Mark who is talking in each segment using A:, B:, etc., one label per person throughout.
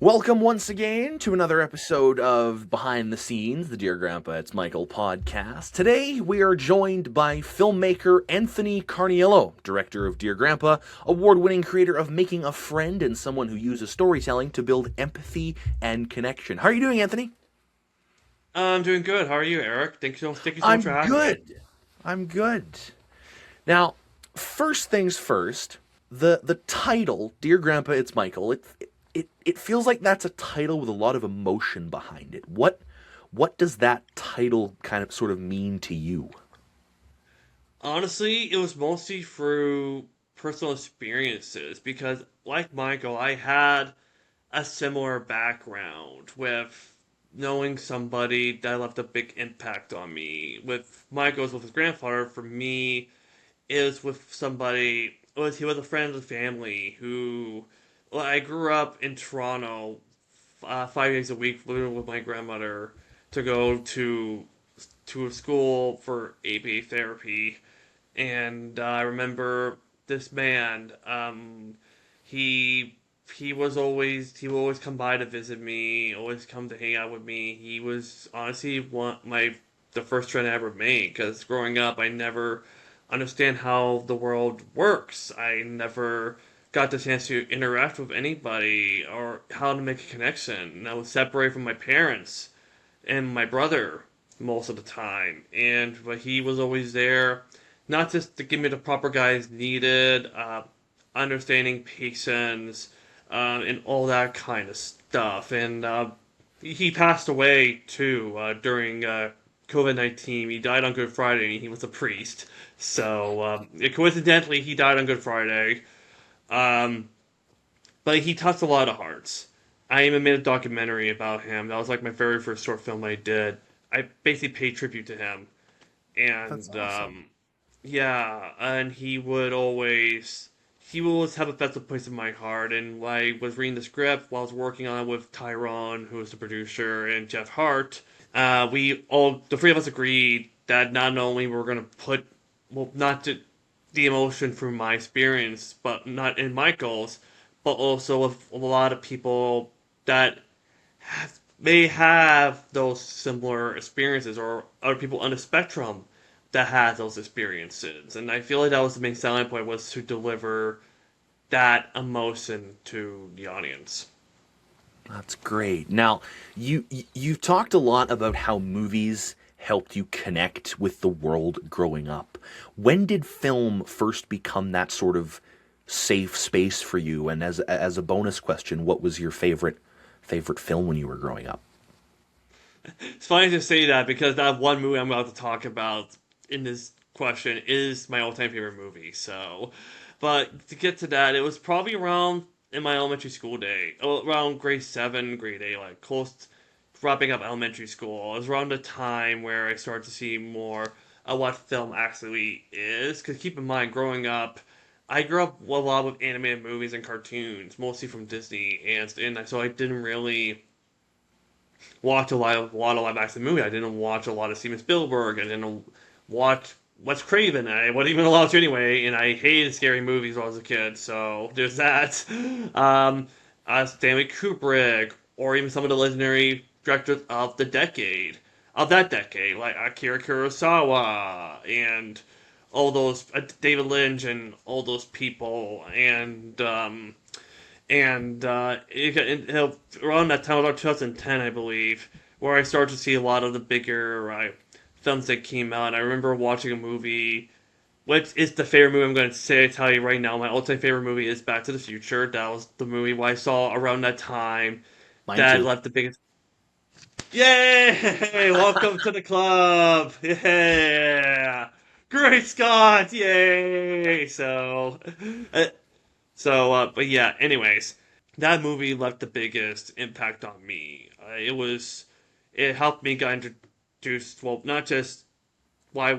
A: Welcome once again to another episode of Behind the Scenes, the Dear Grandpa, It's Michael podcast. Today we are joined by filmmaker Anthony Carniello, director of Dear Grandpa, award-winning creator of MakingAFriend, and someone who uses storytelling to build empathy and connection. How are you doing, Anthony?
B: I'm doing good. How are you, Eric? Thank you so much for
A: I'm
B: having me.
A: good. I'm good. Now, first things first, the title, Dear Grandpa, It's Michael, it feels like that's a title with a lot of emotion behind it. What does that title kind of sort of mean to you?
B: Honestly, it was mostly through personal experiences because, like Michael, I had a similar background with knowing somebody that left a big impact on me. With Michael's with his grandfather, for me, it was with somebody. He was a friend of the family who. Well, I grew up in Toronto, 5 days a week, living with my grandmother to go to a school for ABA therapy, and I remember this man. He he would always come by to visit me, always come to hang out with me. He was honestly the first friend I ever made because growing up I never understand how the world works. I never got the chance to interact with anybody or how to make a connection. And I was separated from my parents and my brother most of the time, but he was always there, not just to give me the proper guidance needed, understanding patience, and all that kind of stuff. And he passed away too during COVID-19. He died on Good Friday, and he was a priest. So coincidentally, he died on Good Friday. Um, but he touched a lot of hearts. I even made a documentary about him. That was like my very first short film I did. I basically paid tribute to him,
A: That's
B: and
A: awesome.
B: yeah, and he will always have a special place in my heart. And when I was reading the script while I was working on it with Tyrone, who was the producer, and Jeff Hart, the three of us agreed that not only were we going to put, well, not to, the emotion through my experience, but not in Michael's, but also with a lot of people that may have those similar experiences, or other people on the spectrum that has those experiences. And I feel like that was the main selling point, was to deliver that emotion to the audience.
A: That's great. Now, you've talked a lot about how movies helped you connect with the world growing up. When did film first become that sort of safe space for you? And as a bonus question, what was your favorite film when you were growing up?
B: It's funny to say that because that one movie I'm about to talk about in this question is my all-time favorite movie. So, but to get to that, it was probably around in my elementary school day, around grade 7, grade 8, like close to wrapping up elementary school. It was around the time where I started to see more of what film actually is. Because keep in mind, growing up, I grew up a lot with animated movies and cartoons, mostly from Disney, and so I didn't really watch a lot of live action movies. I didn't watch a lot of Steven Spielberg. I didn't watch Wes Craven. I wasn't even allowed to anyway, and I hated scary movies when I was a kid. So there's that. Um, Stanley Kubrick, or even some of the legendary directors of that decade, like Akira Kurosawa and all those David Lynch and all those people, around that time, about 2010, I believe, where I started to see a lot of the bigger films that came out. I remember watching a movie, which is the favorite movie I'm going to tell you right now. My all-time favorite movie is Back to the Future. That was the movie I saw around that time
A: Mine
B: that
A: too.
B: left the biggest. Yay! Welcome to the club. Yeah. Great Scott! Yay! Uh, but yeah. Anyways, that movie left the biggest impact on me. It helped me get introduced. Well, not just why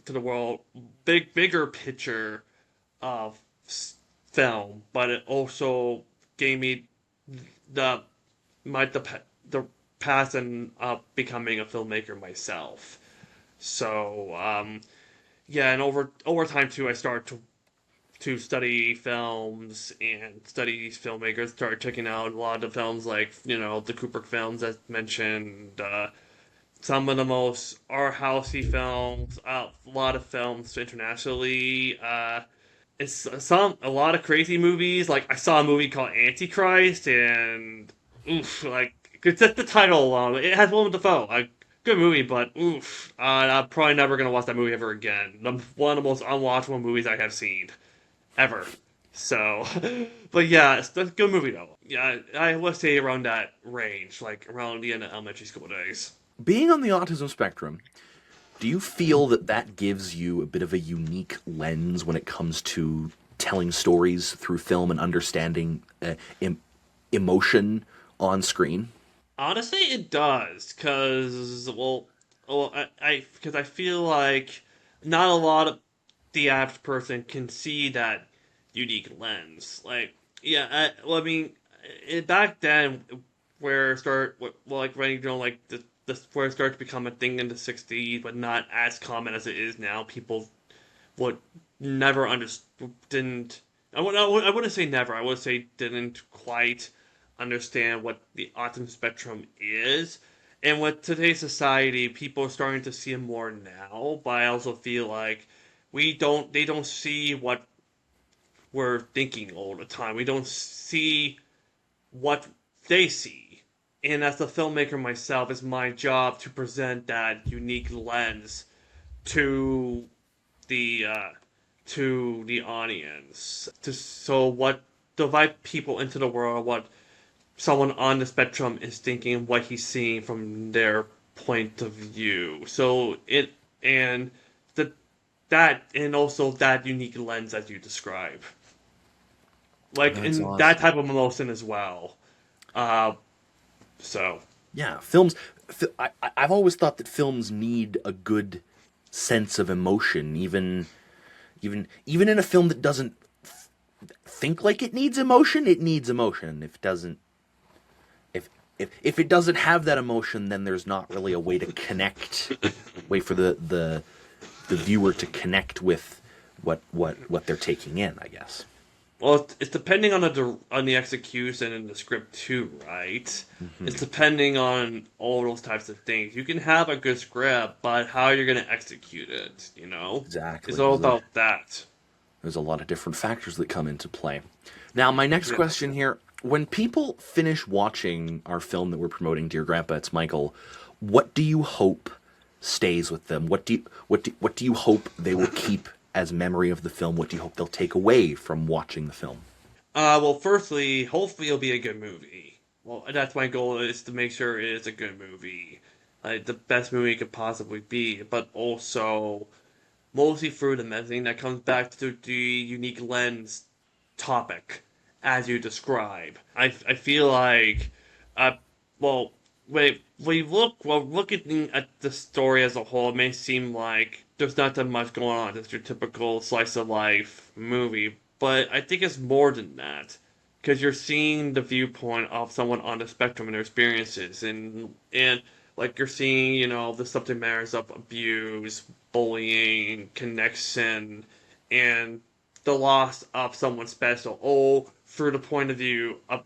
B: to the world, bigger picture of film, but it also gave me the the path and becoming a filmmaker myself. So yeah, and over time too, I started to study films and study these filmmakers, started checking out a lot of the films like, the Kubrick films as mentioned, some of the most art housey films, a lot of films internationally. It's a lot of crazy movies. Like I saw a movie called Antichrist, and oof, like just the title alone, it has Willem Dafoe. A good movie, but oof, I'm probably never gonna watch that movie ever again. One of the most unwatchable movies I have seen ever. So, but yeah, it's a good movie though. Yeah, I would say around that range, like around the end of elementary school days.
A: Being on the autism spectrum, do you feel that that gives you a bit of a unique lens when it comes to telling stories through film and understanding emotion on screen?
B: Honestly, it does, because I feel like not a lot of the average person can see that unique lens. Like, yeah, well, I mean, back then, like when like the where it started to become a thing in the '60s, but not as common as it is now. People would never understand, didn't. I wouldn't say never. I would say didn't quite understand what the autism spectrum is. And with today's society, people are starting to see it more now. But I also feel like they don't see what we're thinking all the time. We don't see what they see. And as a filmmaker myself, it's my job to present that unique lens to the uh, to the audience, so what divide people into the world, what someone on the spectrum is thinking, what he's seeing from their point of view. So it and the that and also that unique lens as you describe, like
A: That's
B: in that
A: awesome.
B: type of emotion as well. Uh, so
A: Yeah, films. I've always thought that films need a good sense of emotion, even in a film that doesn't think like it needs emotion. It needs emotion. If it doesn't, if it doesn't have that emotion, then there's not really a way to connect, way for the viewer to connect with what they're taking in, I guess.
B: well, it's depending on the execution and the script too, right? It's depending on all those types of things. You can have a good script, but how you're gonna execute it, it's
A: Exactly.
B: all about that.
A: There's a lot of different factors that come into play. Now, my next
B: Yes.
A: question here: when people finish watching our film that we're promoting, Dear Grandpa, It's Michael, what do you hope stays with them? What do you hope they will keep as memory of the film? What do you hope they'll take away from watching the film?
B: Well, firstly, hopefully it'll be a good movie. Well, that's my goal is to make sure it is a good movie, like the best movie it could possibly be. But also, mostly through the messaging that comes back to the unique lens topic, as you describe. I feel like, uh, well, looking at the story as a whole, it may seem like there's not that much going on. It's your typical slice of life movie, but I think it's more than that because you're seeing the viewpoint of someone on the spectrum and their experiences, and like you're seeing, the subject matters of abuse, bullying, connection, and the loss of someone special, all through the point of view of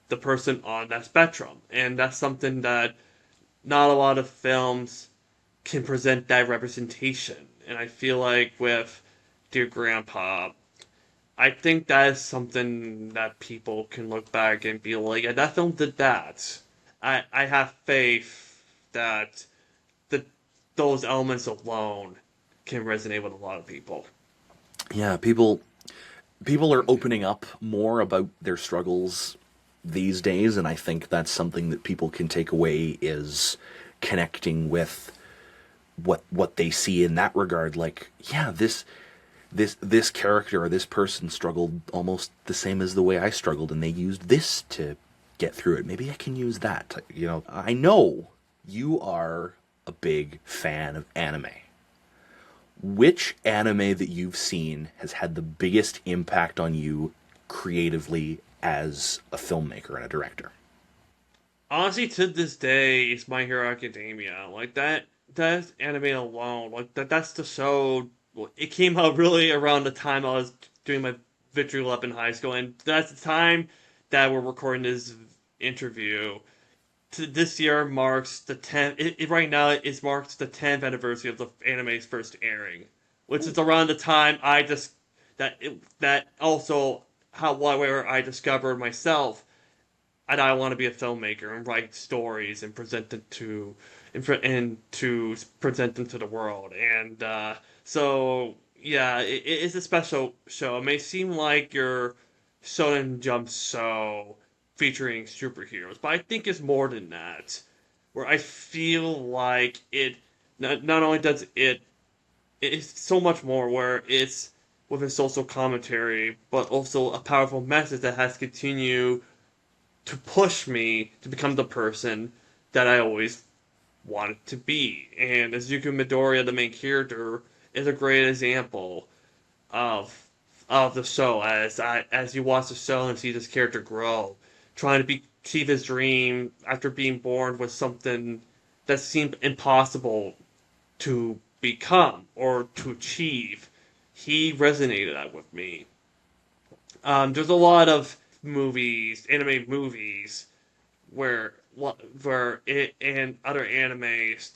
B: the person on that spectrum. And that's something that not a lot of films can present that representation. And I feel like with Dear Grandpa, I think that is something that people can look back and be like, yeah, that film did that. I have faith that the, those elements alone can resonate with a lot of people.
A: Yeah, people are opening up more about their struggles these days, and I think that's something that people can take away is connecting with what they see in that regard. Like, yeah, this character or this person struggled almost the same as the way I struggled, and they used this to get through it. Maybe I can use that. I know you are a big fan of anime. Which anime that you've seen has had the biggest impact on you creatively as a filmmaker and a director?
B: Honestly, to this day, it's My Hero Academia. Like that anime alone, like that's the show. Well, it came out really around the time I was doing my victory lap in high school, and that's the time that we're recording this interview. This year marks the 10th. Right now, it marks the 10th anniversary of the anime's first airing, which is around the time I just that also where I discovered myself and I want to be a filmmaker and write stories and present them and to present them to the world. And so yeah, it's a special show. It may seem like your Shonen Jump show featuring superheroes, but I think it's more than that. Where I feel like not only does it's so much more where it's with a social commentary, but also a powerful message that has continued to push me to become the person that I always wanted to be. And Azuku Midoriya, the main character, is a great example of the show as you watch the show and see this character grow, trying to achieve his dream after being born with something that seemed impossible to become or to achieve. He resonated that with me. There's a lot of anime movies, where it and other animes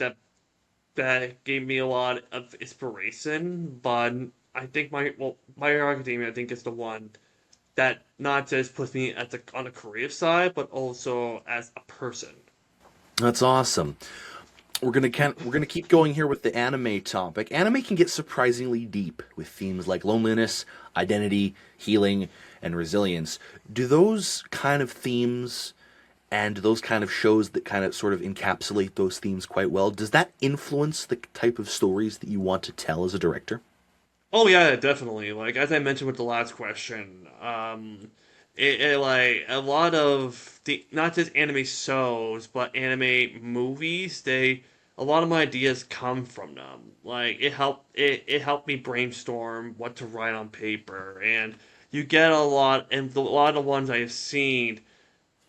B: that gave me a lot of inspiration. But I think My Hero Academia, I think, is the one that not just puts me on the creative side, but also as a person.
A: That's awesome. We're gonna keep going here with the anime topic. Anime can get surprisingly deep with themes like loneliness, identity, healing, and resilience. Do those kind of themes and those kind of shows that kind of sort of encapsulate those themes quite well, does that influence the type of stories that you want to tell as a director?
B: Oh yeah, definitely. Like as I mentioned with the last question, like a lot of the not just anime shows but anime movies, a lot of my ideas come from them. Like it helped me brainstorm what to write on paper, and you get a lot of the ones I've seen,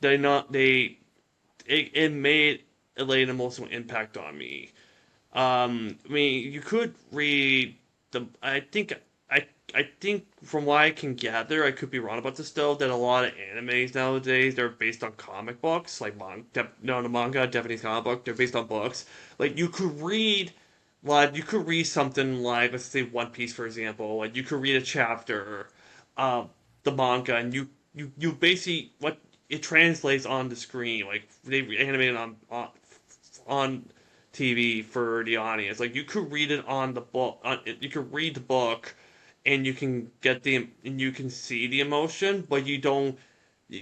B: they not they it made a late emotional impact on me. I mean, you could read the. I think from what I can gather, I could be wrong about this though. That a lot of animes nowadays they're based on comic books, like no, the manga, Japanese comic book. They're based on books. Like you could read something like, let's say One Piece for example. Like you could read a chapter of the manga, and you basically what it translates on the screen. Like they animated on TV for the audience. Like you could read it on the book. You could read the book, and you can see the emotion, but you don't.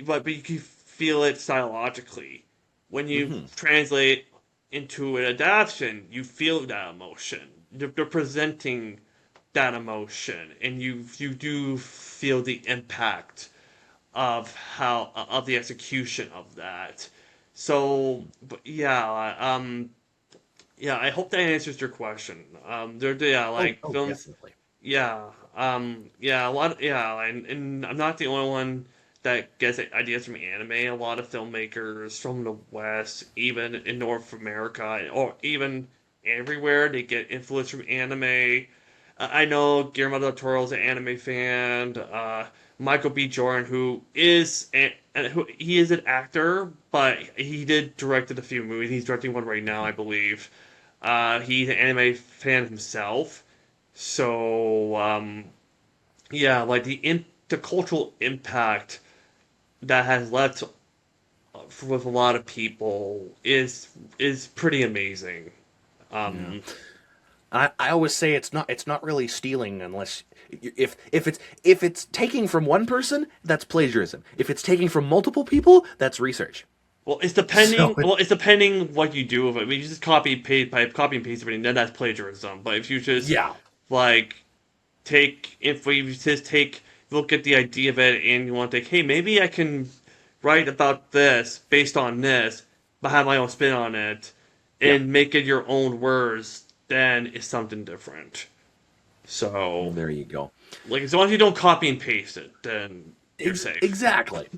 B: But you can feel it psychologically. When you
A: Hmm.
B: translate into an adaptation, you feel that emotion. They're presenting that emotion, and you do feel the impact of the execution of that. So, but yeah, I hope that answers your question. Yeah,
A: Oh,
B: like
A: oh,
B: films,
A: definitely.
B: yeah, yeah, a lot, yeah, and I'm not the only one that gets ideas from anime. A lot of filmmakers from the West, even in North America, or even everywhere, they get influence from anime. I know Guillermo del Toro's an anime fan. Michael B. Jordan, who he is an actor, but he did directed a few movies. He's directing one right now, I believe. He's an anime fan himself, so yeah, like the cultural impact that has left with a lot of people is pretty amazing.
A: Yeah.
B: Um,
A: I always say it's not really stealing unless if it's taking from one person, that's plagiarism. If it's taking from multiple people, that's research.
B: well,
A: So
B: it's depending what you do with it. I mean, you just copy and paste everything, then that's plagiarism. But if you just
A: yeah,
B: like if we just look at the idea of it and you want to think, hey, maybe I can write about this based on this, but have my own spin on it
A: yeah.
B: and make it your own words, then it's something different.
A: Well,
B: So,
A: there you go.
B: like, as long as you don't copy and paste it, then you're safe.
A: Exactly.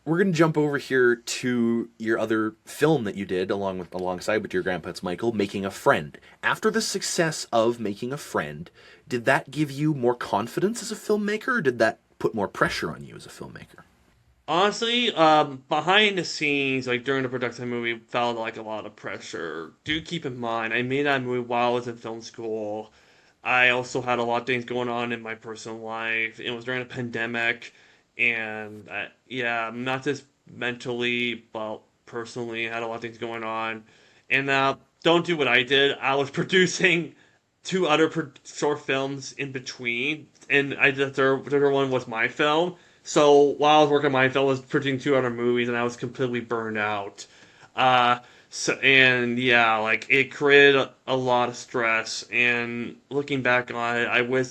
A: we're gonna jump over here to your other film that you did alongside with your grandpa's Michael, Making a Friend. After the success of Making a Friend, did that give you more confidence as a filmmaker, or did that put more pressure on you as a filmmaker?
B: Honestly, behind the scenes, like during the production of the movie, felt like a lot of pressure. Do keep in mind, I made that movie while I was in film school. I also had a lot of things going on in my personal life. It was during a pandemic, and yeah, not just mentally, but personally, I had a lot of things going on. And don't do what I did. I was producing two other short films in between, and the third one was my film. So while I was working on my film, I was producing two other movies, and I was completely burned out. Uh, and yeah, like it created a lot of stress. And looking back on it, I wish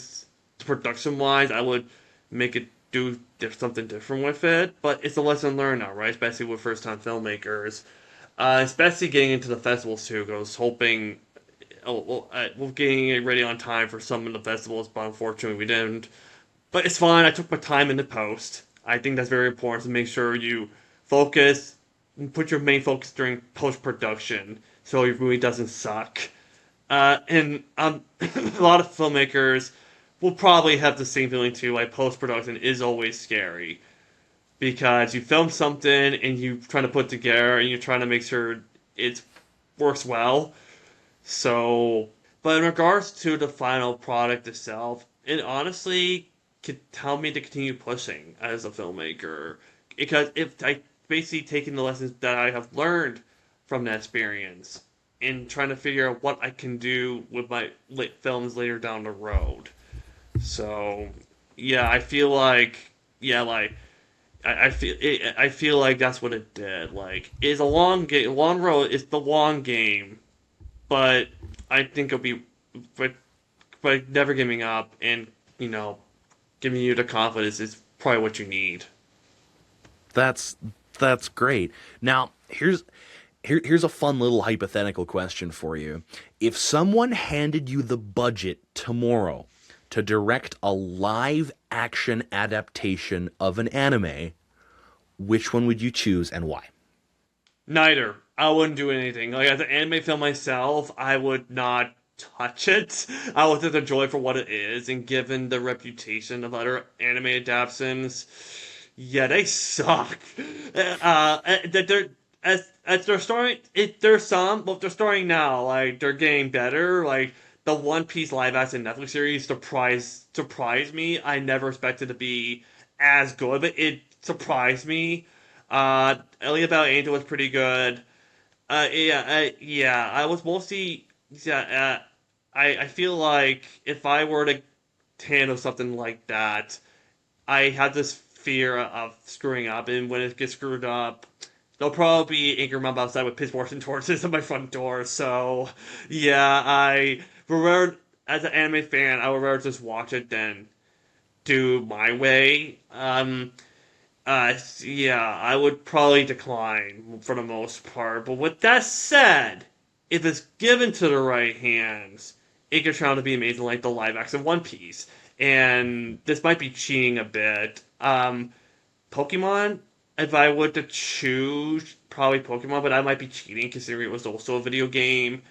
B: production wise, I would make it do something different with it. But it's a lesson learned now, right? Especially with first time filmmakers. Especially getting into the festivals too. 'Cause I was hoping, we're getting it ready on time for some of the festivals, but unfortunately we didn't. But it's fine. I took my time in the post. I think that's very important to make sure you focus and put your main focus during post production so your movie doesn't suck. And a lot of filmmakers will probably have the same feeling too. Like post production is always scary because you film something and you trying to put together and you're trying to make sure it works well. So, but in regards to the final product itself, it honestly could tell me to continue pushing as a filmmaker because if I basically taking the lessons that I have learned from that experience and trying to figure out what I can do with my films later down the road. So, yeah, I feel like yeah, like I feel like that's what it did. Like, it's a long game, long road. It's the long game, but I think it'll be, but never giving up and you know giving you the confidence is probably what you need.
A: That's that's great. Now, here's a fun little hypothetical question for you. If someone handed you the budget tomorrow to direct a live action adaptation of an anime, which one would you choose and why?
B: Neither. I wouldn't do anything. Like as an anime film myself, I would not touch it. I would just enjoy it for what it is, and given the reputation of other anime adaptations, yeah, they suck. That they're as they're starting. There's some, but they're starting now. Like they're getting better. Like the One Piece live action Netflix series surprised me. I never expected to be as good, but it surprised me. Ellie About Angel was pretty good. Yeah, I was mostly yeah. I feel like if I were to handle something like that, I have this fear of screwing up, and when it gets screwed up, there'll probably be angry mom outside with pitchforks and torches at my front door. So yeah, I would rather, as an anime fan, I would rather just watch it than do my way. Yeah, I would probably decline for the most part. But with that said, if it's given to the right hands, it could turn out to be amazing, like the live action One Piece. And this might be cheating a bit. Pokemon, if I were to choose, probably Pokemon, but I might be cheating considering it was also a video game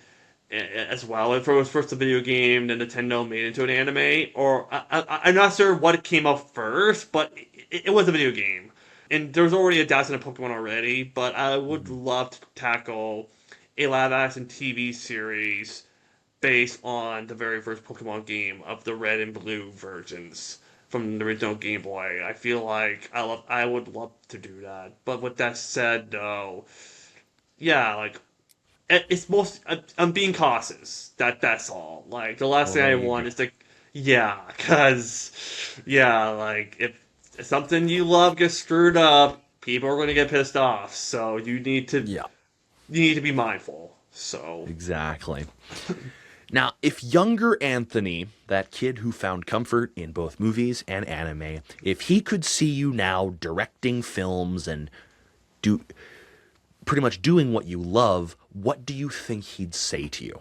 B: as well. If it was first a video game, then Nintendo made it into an anime, or I'm not sure what came out first, but it was a video game, and there's already a Dazzle Pokemon already. But I would love to tackle a live action TV series based on the very first Pokemon game of the red and blue versions from the original Game Boy. I feel like I would love to do that. But with that said, though, yeah, like it's most I'm being cautious. That's all. Like the last
A: Well,
B: thing
A: there
B: I
A: you go.
B: want is to yeah, cause yeah, like if something you love gets screwed up, people are going to get pissed off. So
A: Yeah,
B: you need to be mindful. So
A: exactly. Now, if younger Anthony, that kid who found comfort in both movies and anime, if he could see you now directing films and do pretty much doing what you love, what do you think he'd say to you?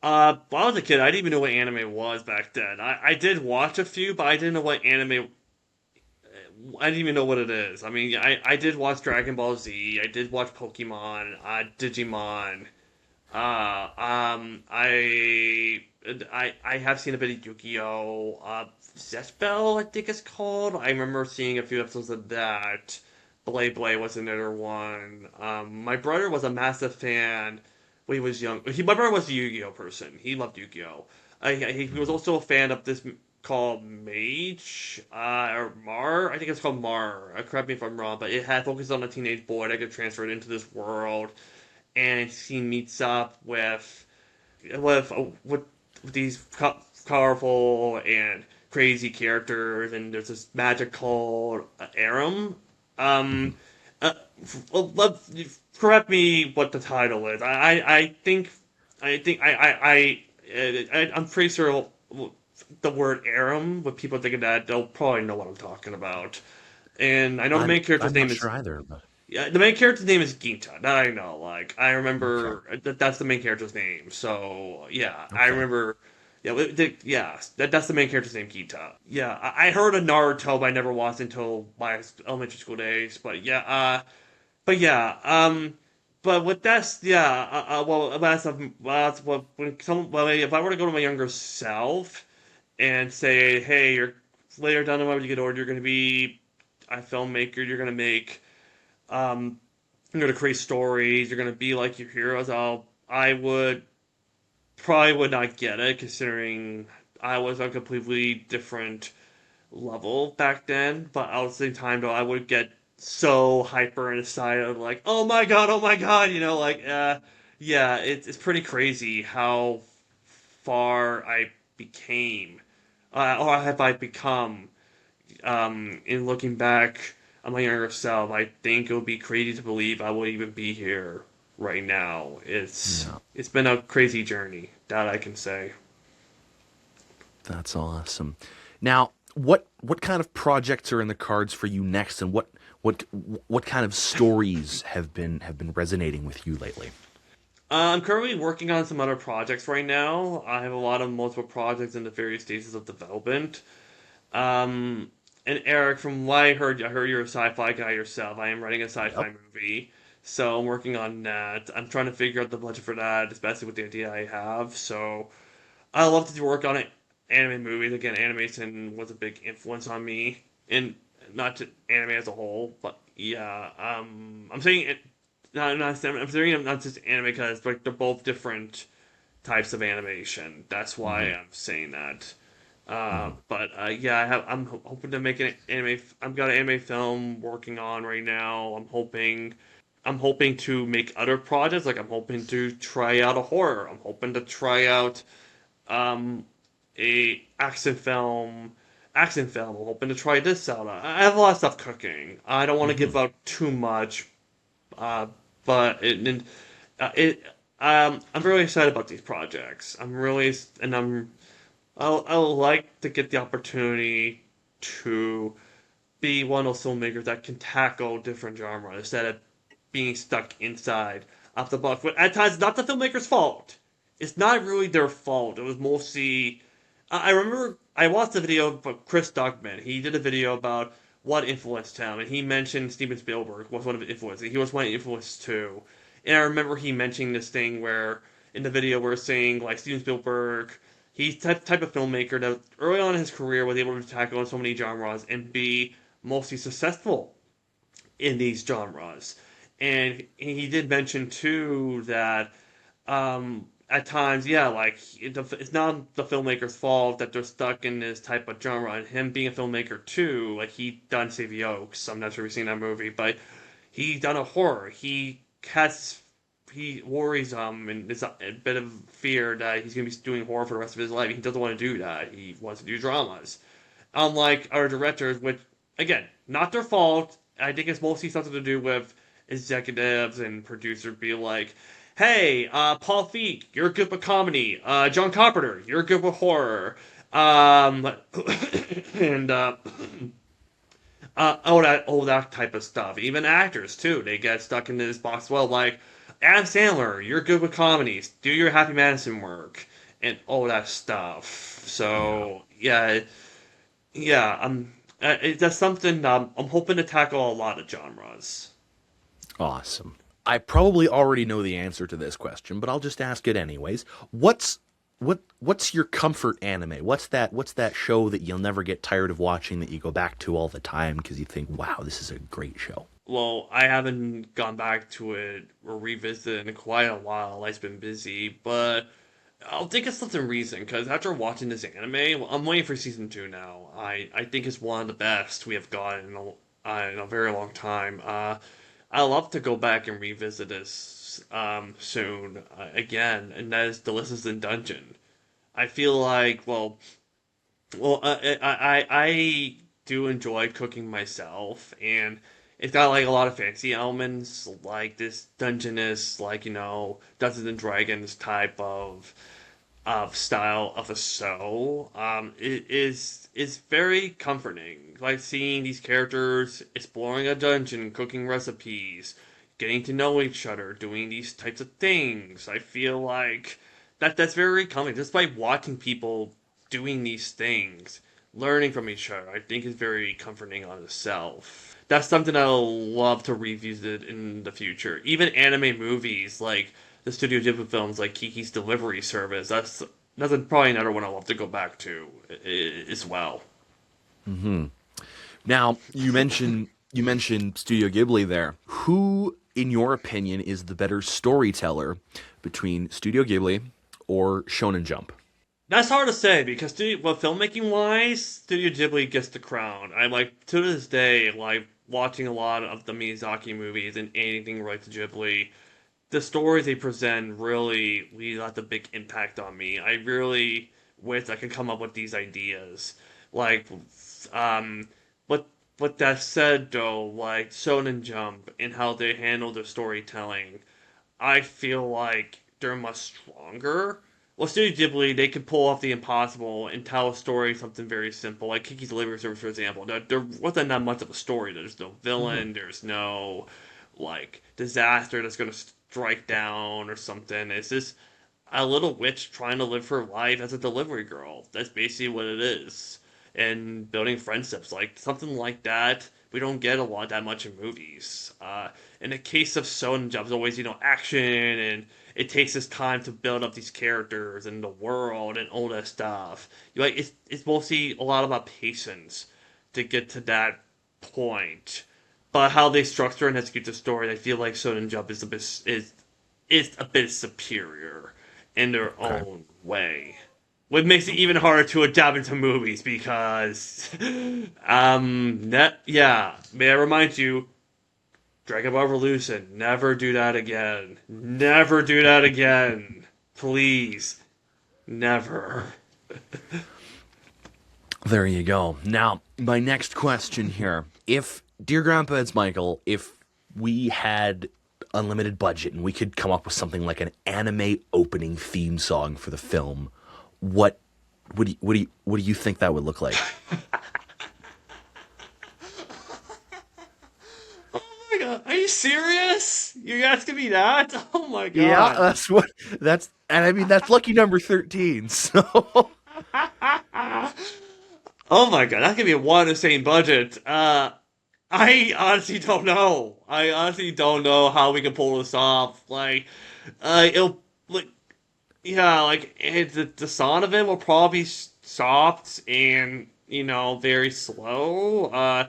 B: when I was a kid, I didn't even know what anime was back then. I did watch a few, but I didn't know what anime I didn't even know what it is. I mean, I did watch Dragon Ball Z. I did watch Pokemon, Digimon. I have seen a bit of Yu-Gi-Oh! Zespel, I think it's called. I remember seeing a few episodes of that. Blade Blade was another one. My brother was a massive fan when he was young. My brother was a Yu-Gi-Oh! Person. He loved Yu-Gi-Oh! He was also a fan of this called Mage, or Mar. I think it's called Mar. Correct me if I'm wrong, but it had focused on a teenage boy that got transferred into this world, and he meets up with these colorful and crazy characters, and there's this magic called Aram.
A: Hmm.
B: Um, uh, correct me what the title is. I'm pretty sure the word Aram, with people thinking that, they'll probably know what I'm talking about. And I know the main character's
A: I'm not
B: name is
A: sure either, but
B: yeah, the main character's name is Ginta. That I know. Like I
A: okay,
B: remember that's the main character's name. So yeah, I
A: okay.
B: remember. Yeah, yeah, that's the main character's name, Ginta. Yeah, I heard of Naruto, but I never watched until my elementary school days. But yeah, but with that's yeah. Well, if I were to go to my younger self and say, hey, you're later down the road when you get older, you're going to be a filmmaker. You're going to make um you're gonna create stories. You're gonna be like your heroes. I would probably would not get it considering I was on a completely different level back then. But at the same time, though, I would get so hyper and excited, like, oh my god, yeah, it's pretty crazy how far I became, or have I become in looking back on my younger self, I think it would be crazy to believe I would even be here right now.
A: Yeah,
B: It's been a crazy journey, that I can say.
A: that's awesome. Now, what kind of projects are in the cards for you next, and what what kind of stories have been resonating with you lately?
B: I'm currently working on some other projects right now. I have a lot of multiple projects in the various stages of development. Um, and Eric, from what I heard you're a sci-fi guy yourself. I am writing a
A: Yep.
B: sci-fi movie, so I'm working on that. I'm trying to figure out the budget for that, especially with the idea I have. So I love to do work on it. Anime movies again. Animation was a big influence on me, and not to anime as a whole, but yeah. I'm saying it. I'm saying it not just anime because like they're both different types of animation. That's why
A: Hmm.
B: I'm saying that.
A: Hmm.
B: Yeah, I'm hoping to make an anime. I've got an anime film working on right now. I'm hoping to make other projects. Like I'm hoping to try out a horror. I'm hoping to try out um, a action film. Action film. I'm hoping to try this out. I have a lot of stuff cooking. I don't want to
A: Hmm.
B: give out too much, uh, but it. I'm really excited about these projects. I would like to get the opportunity to be one of those filmmakers that can tackle different genres instead of being stuck inside of the box. But at times, not the filmmaker's fault. It's not really their fault. It was mostly. I remember I watched a video of Chris Duckman. He did a video about what influenced him, and he mentioned Steven Spielberg was one of his influences. He was one of influence too. And I remember he mentioning this thing where in the video we're saying like Steven Spielberg, he's type of filmmaker that early on in his career was able to tackle so many genres and be mostly successful in these genres. And he did mention too that at times, yeah, like it's not the filmmaker's fault that they're stuck in this type of genre. And him being a filmmaker too, like he done Save the Oaks. I'm not sure if you've seen that movie, but he done a horror. He worries and there's a bit of fear that he's gonna be doing horror for the rest of his life. He doesn't want to do that. He wants to do dramas. Unlike our directors, which again, not their fault. I think it's mostly something to do with executives and producers be like, "Hey, Paul Feig, you're good with comedy. John Carpenter, you're good with horror." Um, and all that type of stuff. Even actors too, they get stuck in this box. Well, like Adam Sandler, you're good with comedies. Do your Happy Madison work and all that stuff.
A: Yeah.
B: So yeah, yeah. That's something I'm hoping to tackle a lot of genres.
A: Awesome. I probably already know the answer to this question, but I'll just ask it anyways. What's your comfort anime? What's that show that you'll never get tired of watching that you go back to all the time because you think, "Wow, this is a great show."
B: Well, I haven't gone back to it or revisited in quite a while. I've been busy, but I'll think of something recent because after watching this anime, well, I'm waiting for season 2 now. I think it's one of the best we have gotten in a very long time. I love to go back and revisit this soon again, and that is The List in Dungeon. I feel like, I do enjoy cooking myself, and it's got like a lot of fancy elements, like this dungeonist, like Dungeons and Dragons type of style of a show. It is very comforting, like seeing these characters exploring a dungeon, cooking recipes, getting to know each other, doing these types of things. I feel like that's very comforting just by watching people doing these things, learning from each other. I think is very comforting on itself. That's something I'll love to revisit in the future. Even anime movies like the Studio Ghibli films, like Kiki's Delivery Service. That's probably another one I'll love to go back to as well.
A: Now, you mentioned Studio Ghibli there. Who, in your opinion, is the better storyteller between Studio Ghibli or Shonen Jump?
B: That's hard to say because filmmaking wise, Studio Ghibli gets the crown. I like to this day like watching a lot of the Miyazaki movies and anything related to Ghibli. The stories they present really leave out the big impact on me. I really wish I could come up with these ideas. Like, um, but but that said, though, like Shonen Jump and how they handle their storytelling, I feel like they're much stronger. Well, Studio Ghibli, they could pull off the impossible and tell a story something very simple, like Kiki's Delivery Service, for example. There wasn't that much of a story. There's no villain. There's no like disaster that's gonna strike down or something. It's just a little witch trying to live her life as a delivery girl. That's basically what it is. And building friendships, like something like that, we don't get a lot that much in movies. In the case of Shonen Jump, it's always action, and it takes us time to build up these characters and the world and all that stuff. Like it's mostly a lot about patience to get to that point. But how they structure and execute the story, I feel like Shonen Jump is a bit superior in their
A: Okay.
B: own way. What makes it even harder to adapt into movies because, yeah, may I remind you, Dragon Ball Evolution, never do that again. Never do that again. Please. Never.
A: There you go. Now, my next question here. If, dear Grandpa, it's Michael, if we had unlimited budget and we could come up with something like an anime opening theme song for the film, what what do you think that would look like?
B: Oh my god, are you serious? You're asking me that? Oh my
A: Yeah,
B: god.
A: and I mean that's lucky number 13. So
B: Oh my god, that could be one and the same budget. I honestly don't know. I honestly don't know how we can pull this off. Like, it'll like yeah, like the sound of it will probably be soft and very slow.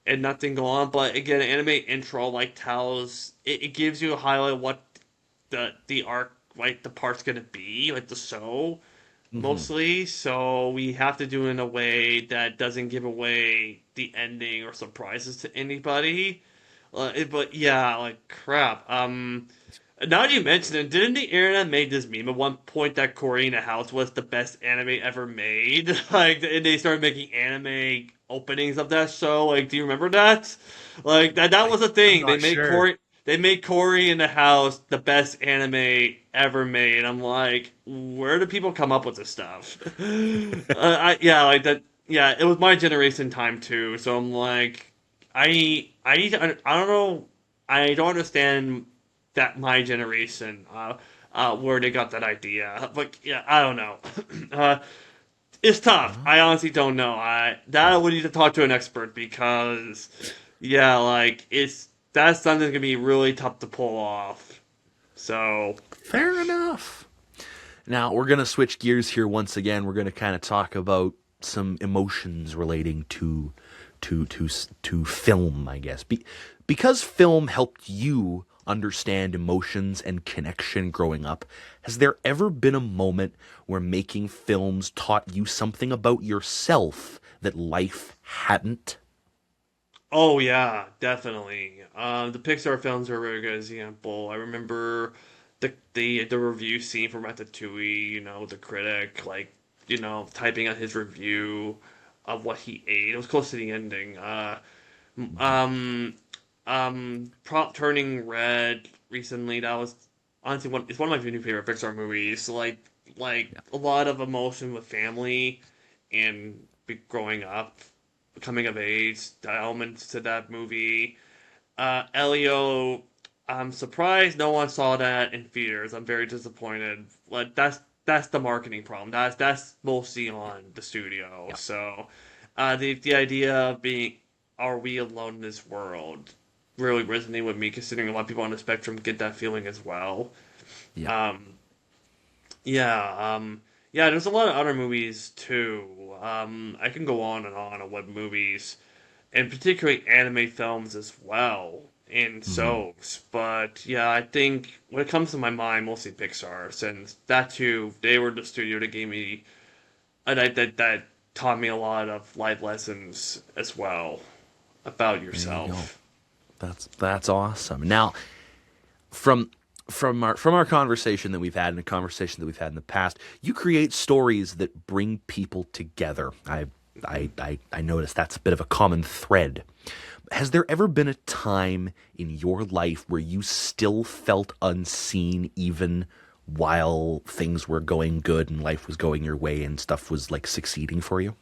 B: And nothing go on. But again, anime intro like tells it gives you a highlight of what the arc like the part's gonna be like the show
A: Mhm.
B: mostly, so we have to do it in a way that doesn't give away the ending or surprises to anybody. But yeah, like crap. Now that you mention it, didn't the internet make this meme at one point that Cory in the House was the best anime ever made? Like, and they started making anime openings of that show. Like, do you remember that? Like that was a
A: I'm
B: thing.
A: not sure.
B: They made Cory in the House the best anime ever made. I'm like, where do people come up with this stuff? Yeah, like that. Yeah, it was my generation time too. So I'm like, I need to. I don't know. I don't understand that my generation where they got that idea. But yeah, I don't know. uh, It's tough. I honestly don't know. I would need to talk to an expert because, yeah, like that's something that's gonna be really tough to pull off. So,
A: Fair enough. Now we're gonna switch gears here once again. We're gonna kind of talk about some emotions relating to film, I guess. Because film helped you understand emotions and connection growing up, has there ever been a moment where making films taught you something about yourself that life hadn't?
B: oh yeah, definitely. The Pixar films are a very good example. I remember the review scene from Ratatouille. The critic typing out his review of what he ate. It was close to the ending. Um, Prop Turning Red recently. That was honestly it's one of my new favorite Pixar movies. Like
A: Yeah.
B: a lot of emotion with family and growing up, coming of age, the elements to that movie. Elio, I'm surprised no one saw that in theaters. I'm very disappointed. Like that's the marketing problem. That's mostly on the studio.
A: Yeah.
B: So, the idea of being, are we alone in this world, really resonated with me. Considering a lot of people on the spectrum get that feeling as well.
A: Yeah.
B: Um, yeah, yeah. There's a lot of other movies too. I can go on what movies, and particularly anime films as well, and
A: Mhm.
B: soaps. But yeah, I think when it comes to my mind, mostly Pixar, since that too, they were the studio that gave me that taught me a lot of life lessons as well about
A: There you go.
B: yourself.
A: That's awesome. Now, from from our conversation that we've had and the conversation that we've had in the past, you create stories that bring people together. I noticed that's a bit of a common thread. Has there ever been a time in your life where you still felt unseen even while things were going good and life was going your way and stuff was like succeeding for you?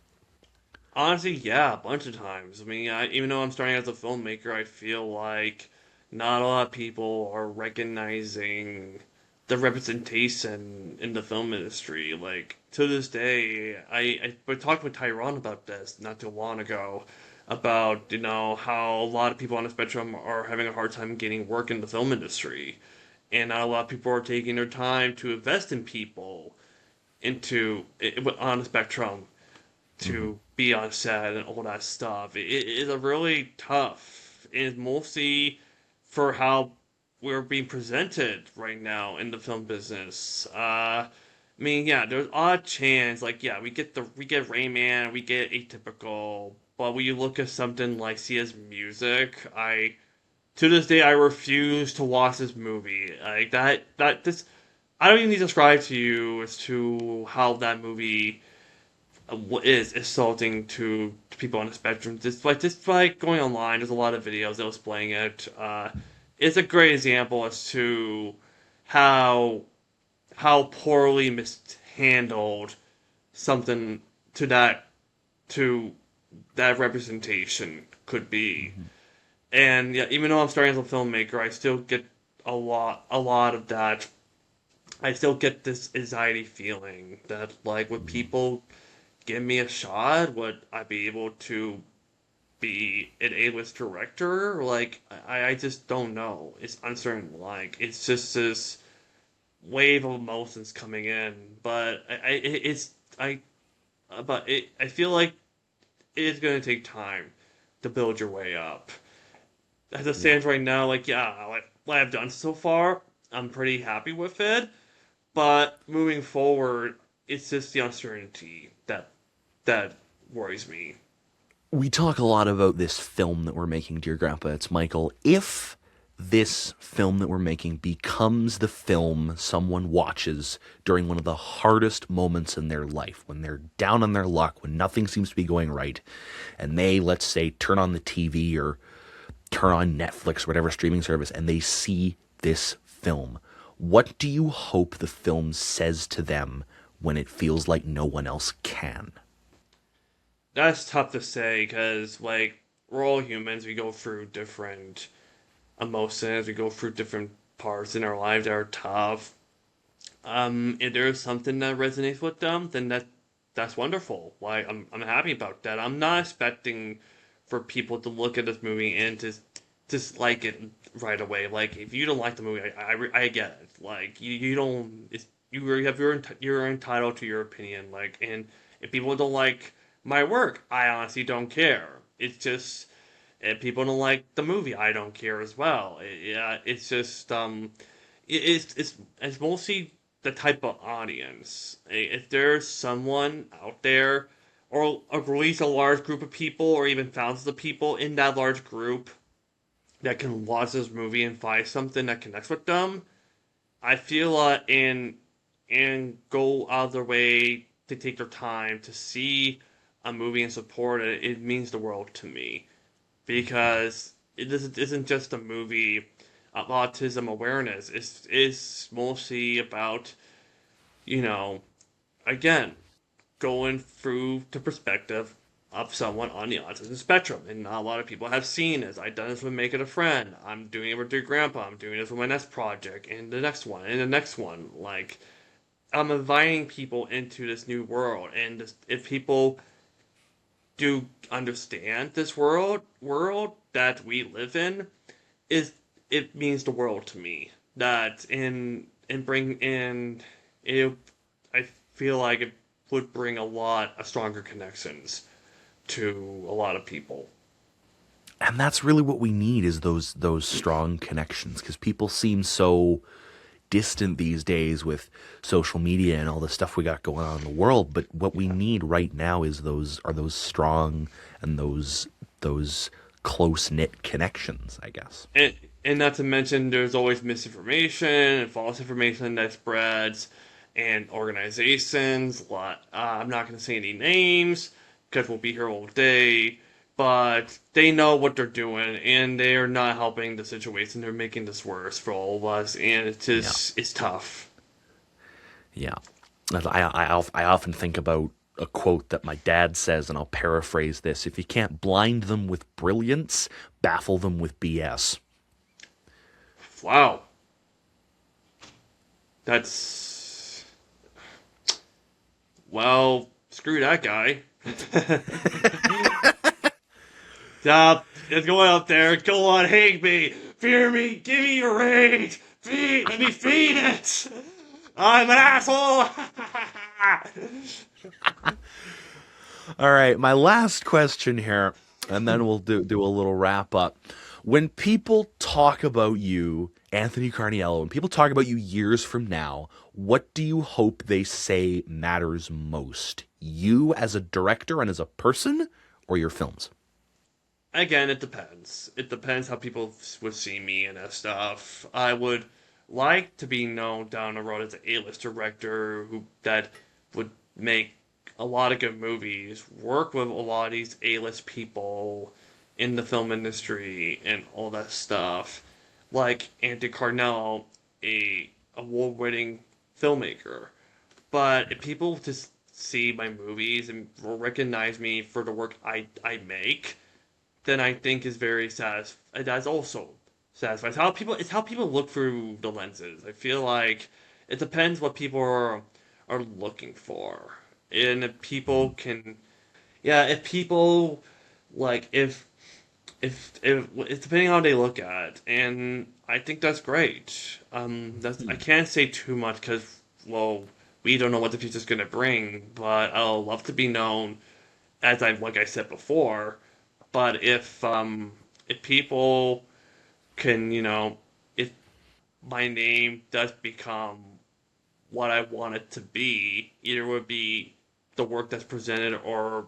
B: Honestly, yeah, a bunch of times. I mean, even though I'm starting as a filmmaker, I feel like not a lot of people are recognizing the representation in the film industry. Like to this day, I talked with Tyrone about this not too long ago, about how a lot of people on the spectrum are having a hard time getting work in the film industry, and not a lot of people are taking their time to invest in people on the spectrum
A: Hmm.
B: to be on set and all that stuff. It is a really tough. It's mostly for how we're being presented right now in the film business. I mean, yeah, there's odd chance. Like, yeah, we get Rayman, we get Atypical, but when you look at something like Sia's music, I to this day I refuse to watch this movie. Like this. I don't even need to describe to you as to how that movie is insulting to people on the spectrum. Just like going online, there's a lot of videos that was playing it. It's a great example as to how how poorly mishandled something to that to that representation could be.
A: Hmm.
B: And yeah, even though I'm starting as a filmmaker, I still get a lot of that. I still get this anxiety feeling that like with
A: Hmm.
B: people give me a shot, would I be able to be an A-list director? Like, I just don't know. It's uncertain. Like, it's just this wave of emotions coming in, but I feel like it's gonna take time to build your way up. As it
A: Yeah.
B: stands right now, like, yeah, like what I've done so far, I'm pretty happy with it. But moving forward, it's just the uncertainty that worries me.
A: We talk a lot about this film that we're making, Dear Grandpa. It's Michael. If this film that we're making becomes the film someone watches during one of the hardest moments in their life, when they're down on their luck, when nothing seems to be going right, and they, let's say, turn on the TV or turn on Netflix or whatever streaming service, and they see this film, what do you hope the film says to them when it feels like no one else can?
B: That's tough to say because, like, we're all humans. We go through different emotions. We go through different parts in our lives that are tough. If there's something that resonates with them, then that's wonderful. Like I'm happy about that. I'm not expecting for people to look at this movie and to just like it right away. Like if you don't like the movie, I get it. Like you don't it's you have you're entitled to your opinion. Like and if people don't like my work, I honestly don't care. It's just if people don't like the movie, I don't care as well. Yeah, it's just it's mostly the type of audience. If there's someone out there, or at least a large group of people, or even thousands of people in that large group that can watch this movie and find something that connects with them, I feel and go out of their way to take their time to see a movie and support it, it means the world to me because isn't just a movie of autism awareness. It's mostly about, you know, again, going through the perspective of someone on the autism spectrum. And not a lot of people have seen this. I've done this with MakingAFriend. I'm doing it with your grandpa. I'm doing this with my next project and the next one and the next one. Like, I'm inviting people into this new world. And if people do understand this world that we live in, is it means the world to me. That in bring in it, I feel like it would bring a lot of stronger connections to a lot of people.
A: And that's really what we need is those strong connections because people seem so distant these days with social media and all the stuff we got going on in the world. But what we need right now is those strong and those close knit connections, I guess.
B: And not to mention, there's always misinformation and false information that spreads, and organizations. I'm not going to say any names because we'll be here all day, but they know what they're doing, and they are not helping the situation. They're making this worse for all of us, and
A: Yeah.
B: it's tough.
A: Yeah. I often think about a quote that my dad says, and I'll paraphrase this. If you can't blind them with brilliance, baffle them with BS.
B: Wow, that's well, screw that guy. It's going out there. Go on, hate me, fear me, give me your rage. Let me feed it. I'm an asshole.
A: All right, my last question here, and then we'll do a little wrap up. When people talk about you, Anthony Carniello, when people talk about you years from now, what do you hope they say matters most? You as a director and as a person, or your films?
B: Again, it depends. It depends how people would see me and that stuff. I would like to be known down the road as an A-list director who that would make a lot of good movies, work with a lot of these A-list people in the film industry and all that stuff. Like Andy Carnell, a award-winning filmmaker. But if people just see my movies and recognize me for the work I make, then I think is very that's also satisfying. It's how people look through the lenses. I feel like it depends what people are looking for. And if people can yeah, if people like if it's depending on how they look at it, and I think that's great. That's I can't say too much because well, we don't know what the future's gonna bring, but I'll love to be known as like I said before. But if people can, if my name does become what I want it to be, either it would be the work that's presented or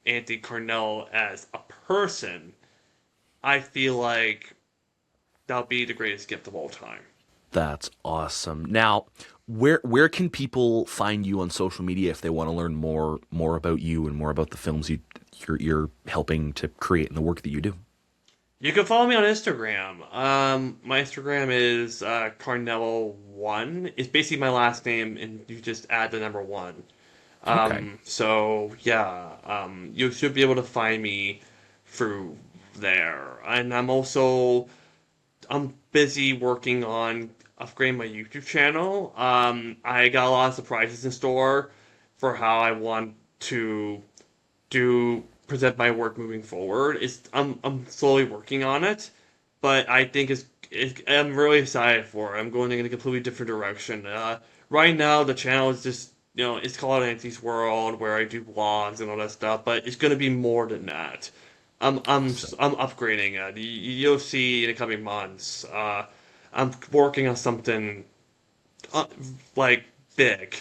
B: Anthony Cornell as a person, I feel like that'll be the greatest gift of all time.
A: That's awesome. Now, where can people find you on social media if they want to learn more about you and more about the films you're helping to create and the work that you do?
B: You can follow me on Instagram. My Instagram is Carnello1. It's basically my last name, and you just add the number one.
A: Okay.
B: So yeah, you should be able to find me through there. And I'm busy working on upgrading my YouTube channel. I got a lot of surprises in store for how I want to do present my work moving forward. I'm slowly working on it, but I think I'm really excited for it. I'm going in a completely different direction. Right now the channel is just it's called Anti's World where I do vlogs and all that stuff, but it's going to be more than that. I'm upgrading it. You'll see in the coming months. I'm working on something uh, like big,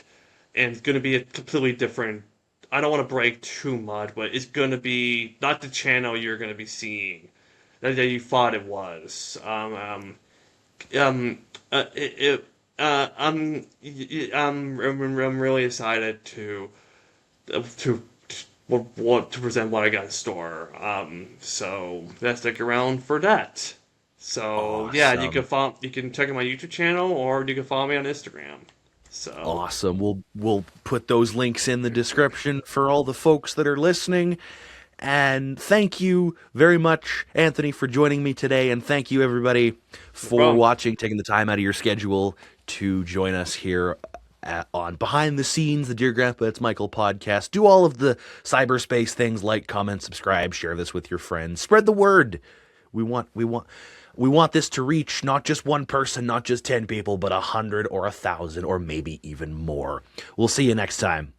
B: and it's going to be a completely different. I don't want to break too much, but it's going to be not the channel you're going to be seeing that you thought it was. Um, it, it I'm really excited to want to present what I got in store. So let's stick around for that. So yeah,
A: Awesome.
B: you can check out my YouTube channel or you can follow me on Instagram. So
A: Awesome. We'll put those links in the description for all the folks that are listening. And thank you very much, Anthony, for joining me today. And thank you, everybody,
B: no
A: for
B: problem.
A: watching, taking the time out of your schedule to join us here on Behind the Scenes, the Dear Grandpa It's Michael podcast. Do all of the cyberspace things, like, comment, subscribe, share this with your friends, spread the word. We want this to reach not just one person, not just 10 people, but 100 or 1,000 or maybe even more. We'll see you next time.